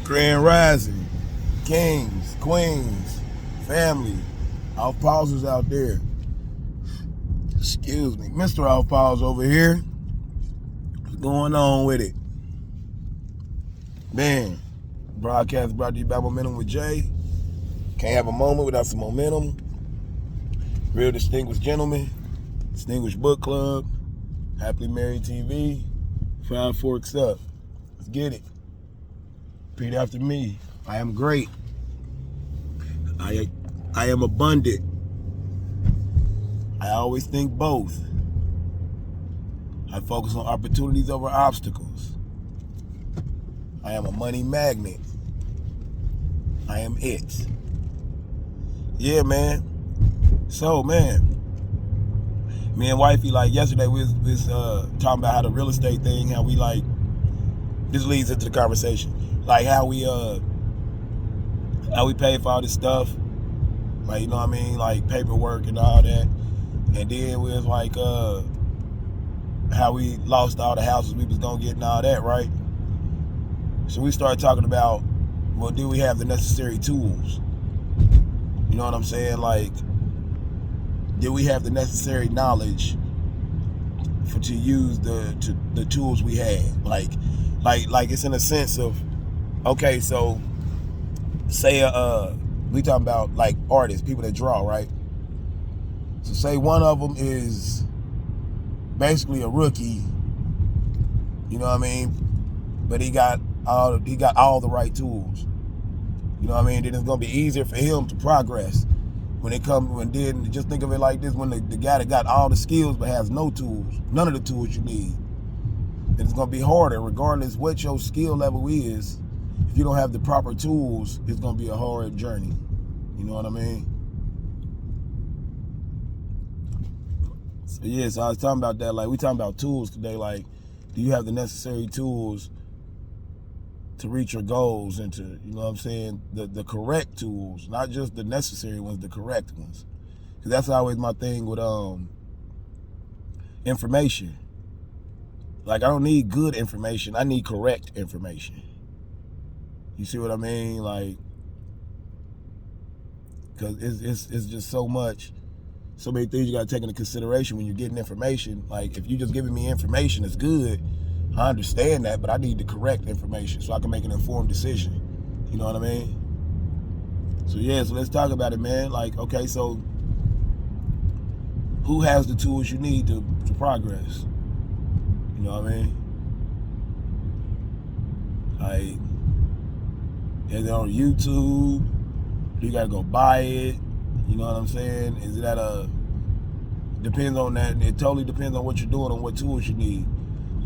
Grand Rising, kings, queens, family, our pausers out there. Excuse me, Mr. Off Pause over here. What's going on with it? Man, broadcast brought to you by Momentum with Jay. Can't have a moment without some momentum. Real distinguished gentlemen, distinguished book club, happily married TV, 5 forks up. Let's get it. Repeat after me. I am great. I am abundant. I always think both. I focus on opportunities over obstacles. I am a money magnet. I am it. Yeah, man. So, man, me and wifey, like yesterday, we was talking about how the real estate thing, how we like, this leads into the conversation, like how we pay for all this stuff, like, you know what I mean, like paperwork and all that, and then we was like, how we lost all the houses we was gonna get and all that, right? So we started talking about, well, do we have the necessary tools? You know what I'm saying? Like, do we have the necessary knowledge to use the tools we had? Like it's in a sense of, okay, so say we talking about like artists, people that draw, right? So say one of them is basically a rookie, you know what I mean? But he got all the right tools. You know what I mean? Then it's gonna be easier for him to progress then just think of it like this, when the guy that got all the skills but has no tools, none of the tools you need, then it's gonna be harder regardless what your skill level is. If you don't have the proper tools, it's gonna be a hard journey. You know what I mean? So yeah, so I was talking about that, like we talking about tools today, like do you have the necessary tools to reach your goals and to, you know what I'm saying, the correct tools, not just the necessary ones, the correct ones. Because that's always my thing with information. Like, I don't need good information, I need correct information. You see what I mean? Like, because it's just so many things you got to take into consideration when you're getting information. Like, if you're just giving me information that's good, I understand that, but I need the correct information so I can make an informed decision. You know what I mean? So yeah, so let's talk about it, man. Like, okay, so who has the tools you need to progress? You know what I mean? Like, is it on YouTube? Do you gotta go buy it? You know what I'm saying? Is it depends on that. It totally depends on what you're doing, on what tools you need.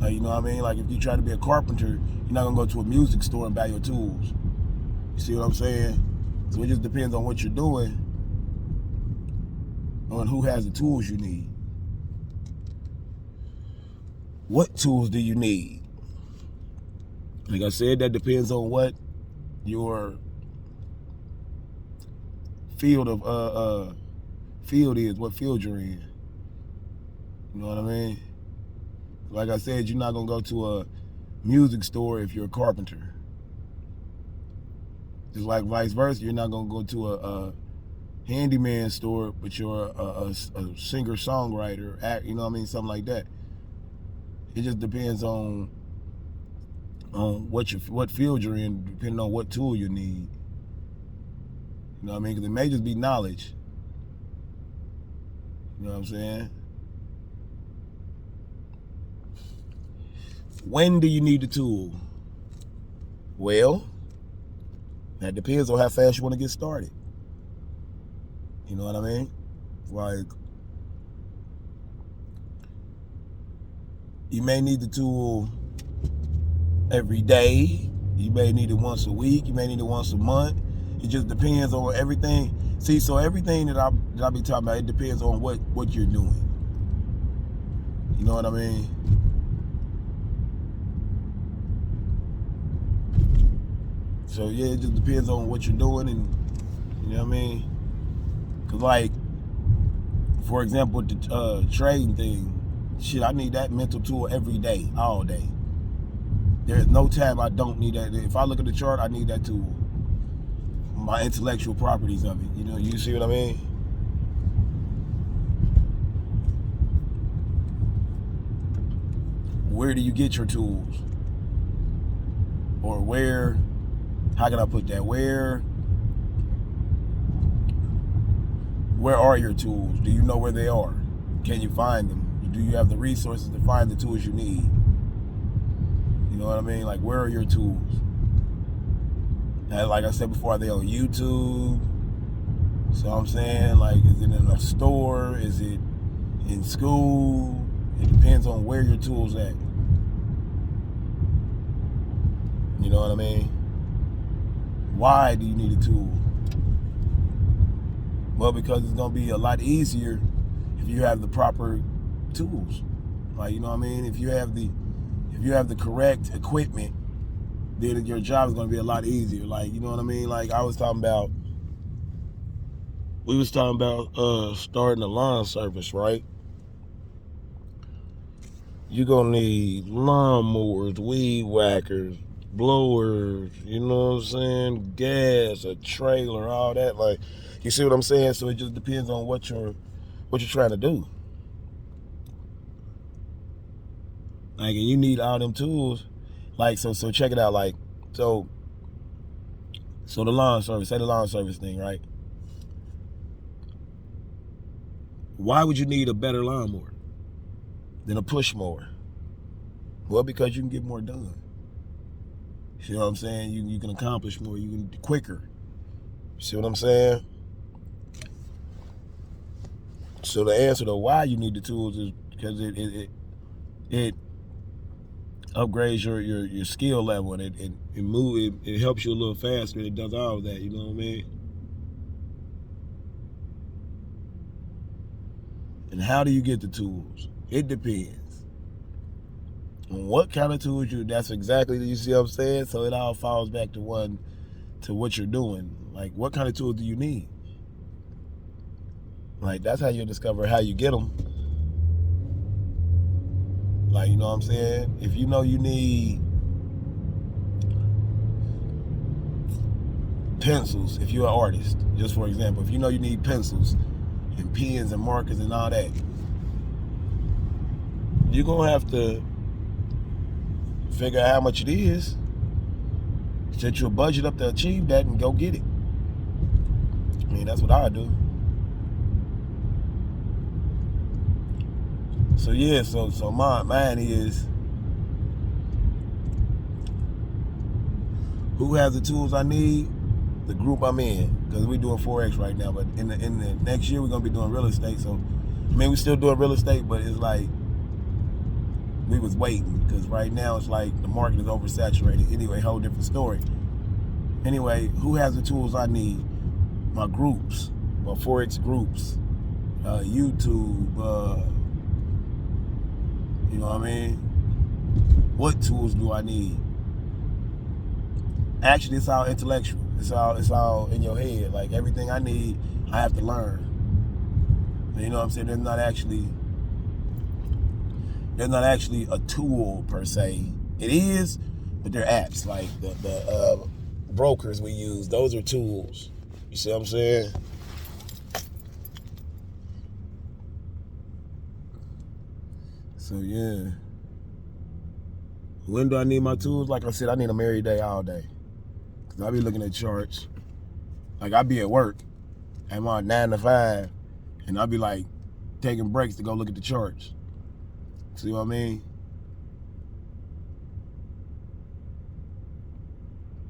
Like, you know what I mean? Like, if you try to be a carpenter, you're not gonna go to a music store and buy your tools. You see what I'm saying? So it just depends on what you're doing, on who has the tools you need. What tools do you need? Like I said, that depends on what your field is, what field you're in. You know what I mean? Like I said, you're not gonna go to a music store if you're a carpenter. Just like vice versa, you're not gonna go to a handyman store, but you're a singer-songwriter, act, you know what I mean, something like that. It just depends on what field you're in, depending on what tool you need. You know what I mean? Because it may just be knowledge. You know what I'm saying? When do you need the tool? Well, that depends on how fast you want to get started. You know what I mean? Like, you may need the tool every day. You may need it once a week. You may need it once a month. It just depends on everything. See, so everything that I be talking about, it depends on what you're doing. You know what I mean? So yeah, it just depends on what you're doing, and you know what I mean? Cause like, for example, the trading thing, shit, I need that mental tool every day, all day. There's no time I don't need that. If I look at the chart, I need that tool. My intellectual properties of it. You know, you see what I mean? Where do you get your tools? Or where, how can I put that? Where are your tools? Do you know where they are? Can you find them? Do you have the resources to find the tools you need? You know what I mean? Like, where are your tools? And like I said before, are they on YouTube? So I'm saying, like, is it in a store? Is it in school? It depends on where your tool's at. You know what I mean? Why do you need a tool? Well, because it's gonna be a lot easier if you have the proper tools. Like, you know what I mean? If you have the correct equipment, then your job is gonna be a lot easier. Like, you know what I mean? Like we was talking about starting a lawn service, right? You're gonna need lawnmowers, weed whackers, blowers, you know what I'm saying? Gas, a trailer, all that. Like, you see what I'm saying? So it just depends on what you're trying to do. Like, and you need all them tools. Like, so check it out. Like, so the lawn service, say the lawn service thing, right? Why would you need a better lawnmower than a push mower? Well, because you can get more done. You know what I'm saying? You can accomplish more. You can quicker. See what I'm saying? So the answer to why you need the tools is because it upgrades your skill level, and it helps you a little faster. It does all of that. You know what I mean? And how do you get the tools? It depends on what kind of tools that's exactly, you see what I'm saying? So it all falls back to what you're doing. Like, what kind of tools do you need? Like, that's how you discover how you get them. Like, you know what I'm saying? If you know you need pencils, if you're an artist, just for example, if you know you need pencils and pens and markers and all that, you're gonna have to figure out how much it is, set your budget up to achieve that, and go get it. I mean, that's what I do. So yeah, so mine is, who has the tools I need? The group I'm in, because we're doing Forex right now. But in the next year, we're gonna be doing real estate. So, I mean, we still doing real estate, but it's like we was waiting, because right now it's like the market is oversaturated. Anyway, whole different story. Anyway, who has the tools I need? My groups, my Forex groups, YouTube. You know what I mean? What tools do I need? Actually, it's all intellectual. It's all in your head. Like, everything I need, I have to learn. You know what I'm saying? There's not actually a tool per se. It is, but they're apps. Like the brokers we use, those are tools. You see what I'm saying? So yeah. When do I need my tools? Like I said, I need them every day, all day. Cause I be looking at charts. Like, I be at work, I'm on 9 to 5, and I be like taking breaks to go look at the charts. See what I mean?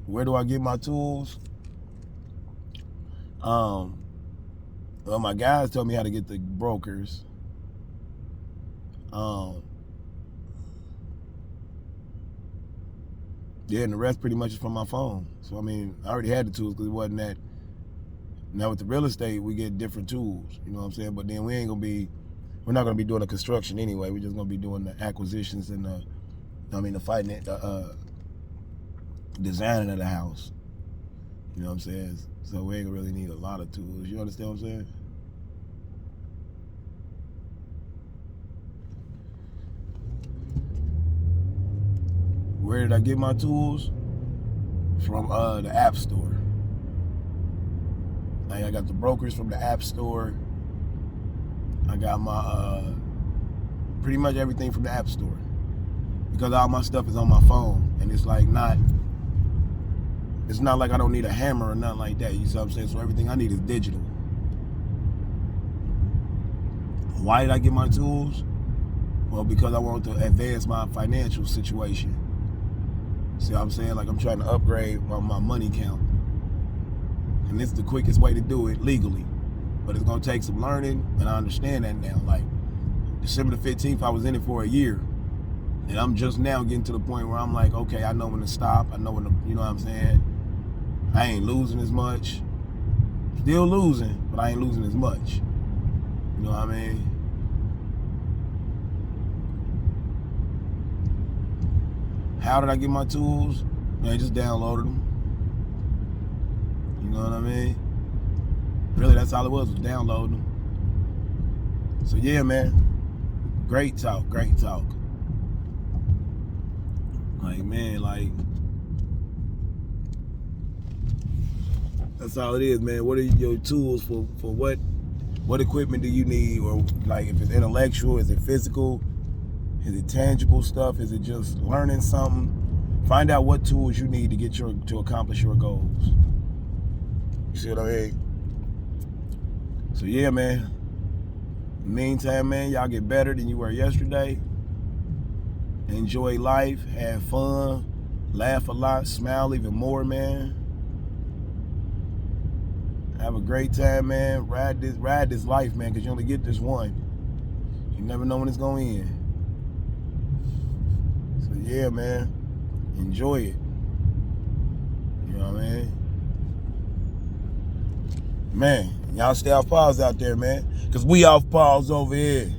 Where do I get my tools? Well, my guys tell me how to get the brokers. Yeah, and the rest pretty much is from my phone. So, I mean, I already had the tools because it wasn't that. Now with the real estate, we get different tools, you know what I'm saying? But then we're not going to be doing the construction anyway. We're just going to be doing the acquisitions and the designing of the house. You know what I'm saying? So we ain't really need a lot of tools. You understand what I'm saying? Where did I get my tools? From the App Store. Like I got the brokers from the App Store. I got my pretty much everything from the App Store, because all my stuff is on my phone, and it's like it's not like I don't need a hammer or nothing like that. You see what I'm saying? So everything I need is digital. Why did I get my tools? Well, because I wanted to advance my financial situation. See what I'm saying? Like I'm trying to upgrade my money count. And this is the quickest way to do it legally. But it's gonna take some learning, and I understand that now. Like December the 15th, I was in it for a year. And I'm just now getting to the point where I'm like, okay, I know when to stop. I know when to, you know what I'm saying? I ain't losing as much. Still losing, but I ain't losing as much. You know what I mean? How did I get my tools? Man, just downloaded them. You know what I mean? Really, that's all it was downloading them. So yeah, man. Great talk, great talk. Like, man, like, that's all it is, man. What are your tools for what equipment do you need? Or like, if it's intellectual, is it physical? Is it tangible stuff? Is it just learning something? Find out what tools you need to accomplish your goals. You see what I mean? So yeah, man. In the meantime, man, y'all get better than you were yesterday. Enjoy life, have fun, laugh a lot, smile even more, man. Have a great time, man. Ride this life, man, because you only get this one. You never know when it's going to end. So yeah, man, enjoy it. You know what I mean? Man, y'all stay off pause out there, man, because we off pause over here.